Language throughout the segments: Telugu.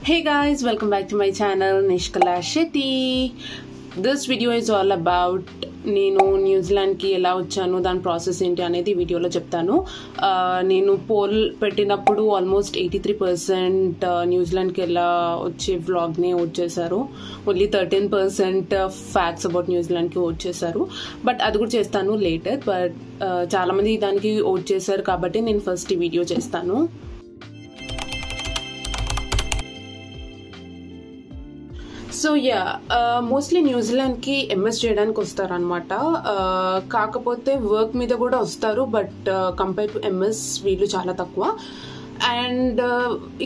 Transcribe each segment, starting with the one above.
Hey guys, welcome back to my channel Nishkala Shetty. This video is all about నేను న్యూజిలాండ్కి ఎలా వచ్చాను దాని ప్రాసెస్ ఏంటి అనేది వీడియోలో చెప్తాను. నేను పోల్ పెట్టినప్పుడు ఆల్మోస్ట్ 83% న్యూజిలాండ్కి ఎలా వచ్చే వ్లాగ్ని ఓట్ చేశారు. ఓన్లీ 13% ఫ్యాక్ట్స్ అబౌట్ న్యూజిలాండ్కి ఓట్ చేశారు. బట్ అది కూడా చేస్తాను లేటర్. బట్ చాలామంది దానికి ఓట్ చేశారు కాబట్టి నేను ఫస్ట్ ఈ వీడియో చేస్తాను. సో మోస్ట్లీ న్యూజిలాండ్కి ఎంఎస్ చేయడానికి వస్తారనమాట. కాకపోతే వర్క్ మీద కూడా వస్తారు. బట్ కంపేర్ టు ఎంఎస్ వీళ్ళు చాలా తక్కువ. అండ్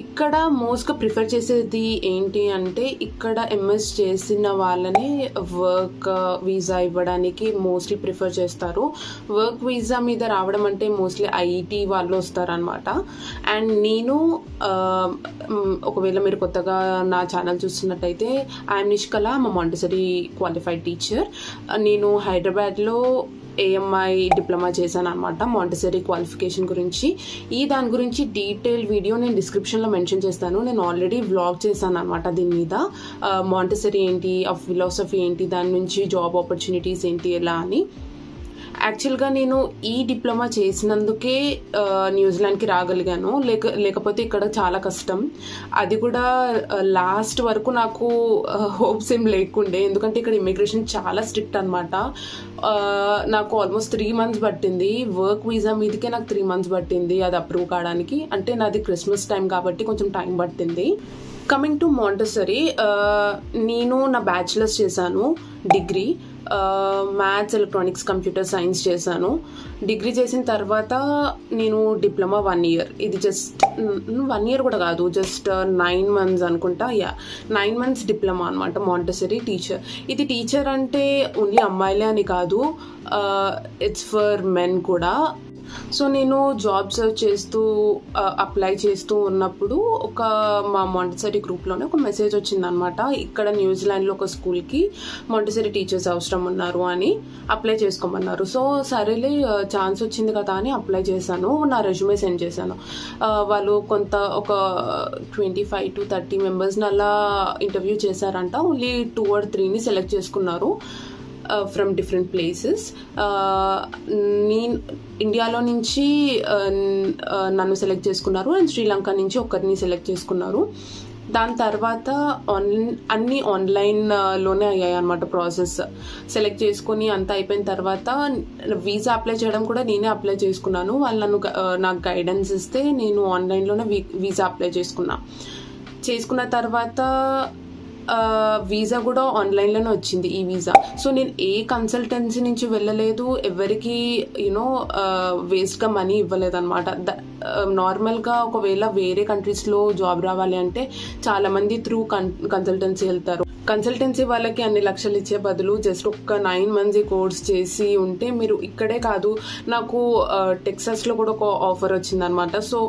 ఇక్కడ మోస్ట్గా ప్రిఫర్ చేసేది ఏంటి అంటే ఇక్కడ ఎంఎస్ చేసిన వాళ్ళని వర్క్ వీసా ఇవ్వడానికి మోస్ట్లీ ప్రిఫర్ చేస్తారు. వర్క్ వీసా మీద రావడం అంటే మోస్ట్లీ ఐటీ వాళ్ళు వస్తారనమాట. అండ్ నేను ఒకవేళ మీరు కొత్తగా నా ఛానల్ చూస్తున్నట్టయితే ఐఎమ్ నిష్కల, మా మాంటెసరీ క్వాలిఫైడ్ టీచర్. నేను హైదరాబాద్లో ఏఎంఐ డిప్లొమా చేశాను అనమాట మాంటెసరీ క్వాలిఫికేషన్ గురించి. దాని గురించి డీటెయిల్ వీడియో నేను డిస్క్రిప్షన్లో మెన్షన్ చేస్తాను. నేను ఆల్రెడీ వ్లాగ్ చేశాను అనమాట దీని మీద. మాంటెసరీ ఏంటి, ఆ ఫిలాసఫీ ఏంటి, దాని నుంచి జాబ్ ఆపర్చునిటీస్ ఏంటి ఎలా అని. యాక్చువల్గా నేను ఈ డిప్లొమా చేసినందుకే న్యూజిలాండ్కి రాగలిగాను. లేకపోతే ఇక్కడ చాలా కష్టం. అది కూడా లాస్ట్ వరకు నాకు హోప్స్ ఏం లేకుండే. ఎందుకంటే ఇక్కడ ఇమిగ్రేషన్ చాలా స్ట్రిక్ట్ అనమాట. నాకు ఆల్మోస్ట్ 3 months పట్టింది. వర్క్ వీసా మీదకే నాకు 3 months పట్టింది అది అప్రూవ్ కావడానికి. అంటే నాది క్రిస్మస్ టైం కాబట్టి కొంచెం టైం పట్టింది. కమింగ్ టు మాంటెసరీ, నేను నా బ్యాచిలర్స్ చేశాను, degree maths, electronics, computer science చేశాను. డిగ్రీ చేసిన తర్వాత నేను డిప్లొమా 1 year, ఇది జస్ట్ 1 year కూడా కాదు, జస్ట్ 9 months అనుకుంటా. 9 months డిప్లొమా అనమాట మాంటెసరీ టీచర్. ఇది టీచర్ అంటే ఓన్లీ అమ్మాయిలే అని కాదు, ఇట్స్ ఫర్ మెన్ కూడా. సో నేను జాబ్ సర్చ్ చేస్తూ అప్లై చేస్తూ ఉన్నప్పుడు మా మాంటెసరీ గ్రూప్లోనే ఒక మెసేజ్ వచ్చిందనమాట. ఇక్కడ న్యూజిలాండ్లో ఒక స్కూల్కి మాంటెసరీ టీచర్స్ అవసరం ఉన్నారు అని అప్లై చేసుకోమన్నారు. సో సరేలే ఛాన్స్ వచ్చింది కదా అని అప్లై చేశాను. నా రెజ్యూమే సెండ్ చేశాను. వాళ్ళు ఒక 25 to 30 members అలా ఇంటర్వ్యూ చేశారంట. ఓన్లీ 2 or 3 సెలెక్ట్ చేసుకున్నారు ఫ్రమ్ డిఫరెంట్ ప్లేసెస్. ఇండియాలో నుంచి నన్ను సెలెక్ట్ చేసుకున్నారు అండ్ శ్రీలంక నుంచి ఒకరిని సెలెక్ట్ చేసుకున్నారు. దాని తర్వాత అన్నీ ఆన్లైన్లోనే అయ్యాయి అనమాట ప్రాసెస్. సెలెక్ట్ చేసుకుని అంతా అయిపోయిన తర్వాత వీసా అప్లై చేయడం కూడా నేనే అప్లై చేసుకున్నాను. వాళ్ళు నాకు గైడెన్స్ ఇస్తే నేను ఆన్లైన్లోనే వీసా అప్లై చేసుకున్న తర్వాత వీసా కూడా ఆన్లైన్లోనే వచ్చింది, ఈ వీసా. సో నేను ఏ కన్సల్టెన్సీ నుంచి వెళ్ళలేదు, ఎవరికి వేస్ట్గా మనీ ఇవ్వలేదు అనమాట. నార్మల్గా ఒకవేళ వేరే కంట్రీస్లో జాబ్ రావాలి అంటే చాలామంది త్రూ కన్సల్టెన్సీ వెళ్తారు. కన్సల్టెన్సీ వాళ్ళకి అన్ని లక్షలు ఇచ్చే బదులు జస్ట్ ఒక 9 months కోర్స్ చేసి ఉంటే మీరు ఇక్కడే కాదు, నాకు టెక్సాస్లో కూడా ఒక ఆఫర్ వచ్చిందనమాట. సో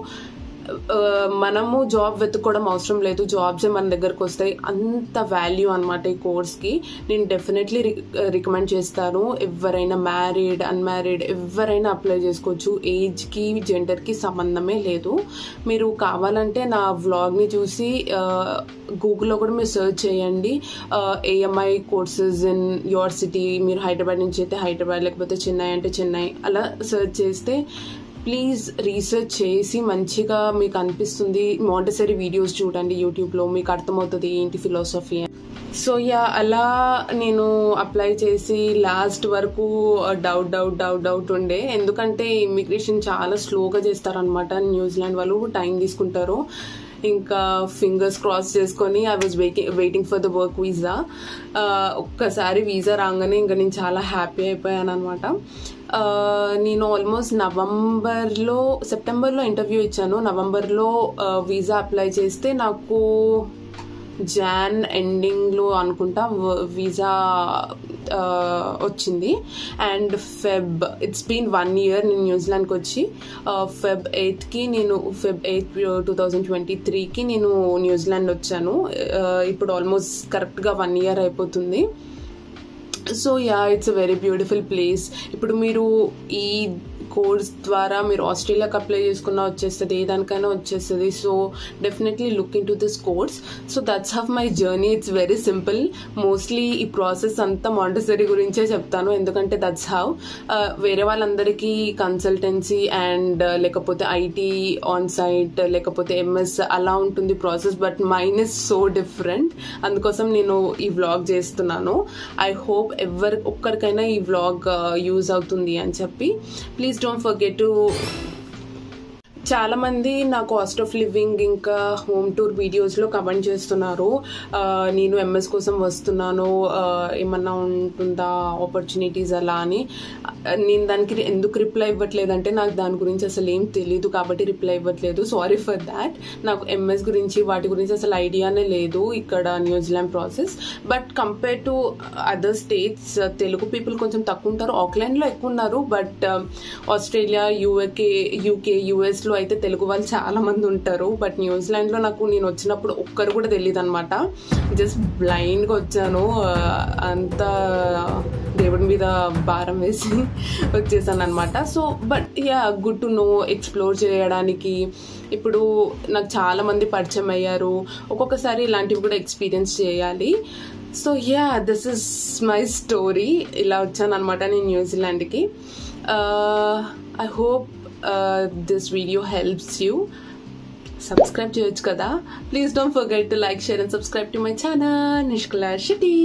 మనము జాబ్ వెతుక్కోవడం అవసరం లేదు, జాబ్సే మన దగ్గరకు వస్తాయి. అంత వాల్యూ అనమాట ఈ కోర్స్కి. నేను డెఫినెట్లీ రికమెండ్ చేస్తాను. ఎవరైనా మ్యారీడ్, అన్మ్యారీడ్ ఎవరైనా అప్లై చేసుకోవచ్చు. ఏజ్కి, జెండర్కి సంబంధమే లేదు. మీరు కావాలంటే నా వ్లాగ్ని చూసి గూగుల్లో కూడా మీరు సెర్చ్ చేయండి, AMI courses in your city. మీరు హైదరాబాద్ నుంచి అయితే హైదరాబాద్, లేకపోతే చెన్నై అంటే చెన్నై, అలా సెర్చ్ చేస్తే ప్లీజ్ రీసెర్చ్ చేసి మంచిగా మీకు అనిపిస్తుంది. మాంటెసరీ వీడియోస్ చూడండి యూట్యూబ్లో, మీకు అర్థమవుతుంది ఏంటి ఫిలాసఫీ. సో అలా నేను అప్లై చేసి లాస్ట్ వరకు డౌట్ ఉండే. ఎందుకంటే ఇమిగ్రేషన్ చాలా స్లోగా చేస్తారనమాట న్యూజిలాండ్ వాళ్ళు, టైం తీసుకుంటారు. ఇంకా ఫింగర్స్ క్రాస్ చేసుకొని I was waiting for the work visa. ఒక్కసారి వీసా రాగానే ఇంకా నేను చాలా హ్యాపీ అయిపోయాను అనమాట. నేను ఆల్మోస్ట్ సెప్టెంబర్లో ఇంటర్వ్యూ ఇచ్చాను. నవంబర్లో వీసా అప్లై చేస్తే నాకు జాన్ ఎండింగ్లో అనుకుంటా వీసా వచ్చింది. అండ్ ఇట్స్ బీన్ 1 year నేను న్యూజిలాండ్కి వచ్చి. Feb 8th 2023కి నేను న్యూజిలాండ్ వచ్చాను. ఇప్పుడు ఆల్మోస్ట్ కరెక్ట్గా 1 year అయిపోతుంది. So it's a very beautiful place. ఇప్పుడు మీరు ఈ కోర్స్ ద్వారా మీరు ఆస్ట్రేలియాకి అప్లై చేసుకున్నా వచ్చేస్తుంది, ఏ దానికైనా వచ్చేస్తుంది. So definitely look into this course. So that's how my journey. It's very simple. Mostly ఈ ప్రాసెస్ అంతా మాంటెసరీ గురించే చెప్తాను, ఎందుకంటే దట్స్ హవ్. వేరే వాళ్ళందరికీ కన్సల్టెన్సీ అండ్ లేకపోతే ఐటీ ఆన్ సైట్ లేకపోతే ఎంఎస్ అలా ఉంటుంది process, but mine is so different. అందుకోసం నేను ఈ వ్లాగ్ చేస్తున్నాను. ఐ హోప్ ఒక్కరికైనా ఈ వ్లాగ్ యూజ్ అవుతుంది అని చెప్పి. ప్లీజ్ డోంట్ ఫర్గెట్ టు చాలా మంది నా కాస్ట్ ఆఫ్ లివింగ్ ఇంకా హోమ్ టూర్ వీడియోస్లో కమెంట్ చేస్తున్నారు, నేను ఎంఎస్ కోసం వస్తున్నాను, ఏమన్నా ఉంటుందా ఆపర్చునిటీస్ అలా అని. నేను దానికి ఎందుకు రిప్లై ఇవ్వట్లేదంటే నాకు దాని గురించి అసలు ఏం తెలీదు కాబట్టి రిప్లై ఇవ్వట్లేదు. Sorry for that. నాకు ఎంఎస్ గురించి వాటి గురించి అసలు ఐడియానే లేదు ఇక్కడ New Zealand process. But compare to other states Telugu people కొంచెం తక్కువ ఉంటారు. ఆక్లాండ్లో ఎక్కువ ఉన్నారు, బట్ ఆస్ట్రేలియా, యూకే, యుఎస్లో అయితే తెలుగు వాళ్ళు చాలా మంది ఉంటారు. బట్ న్యూజిలాండ్లో నేను వచ్చినప్పుడు ఒక్కరు కూడా తెలియదు అనమాట. జస్ట్ బ్లైండ్గా వచ్చాను, అంతా దేవుడి మీద భారం వేసి వచ్చేసాను అనమాట. So but yeah, good to know, explore చేయడానికి. ఇప్పుడు నాకు చాలా మంది పరిచయం అయ్యారు, ఒక్కొక్కసారి ఇలాంటివి కూడా ఎక్స్పీరియన్స్ చేయాలి. So ya, this is my story. ఇలా వచ్చాను అనమాట నేను న్యూజిలాండ్కి. I hope this video helps you. Subscribe చేయొచ్చు కదా. Please don't forget to like, share and subscribe to my channel Nishkala Shetty.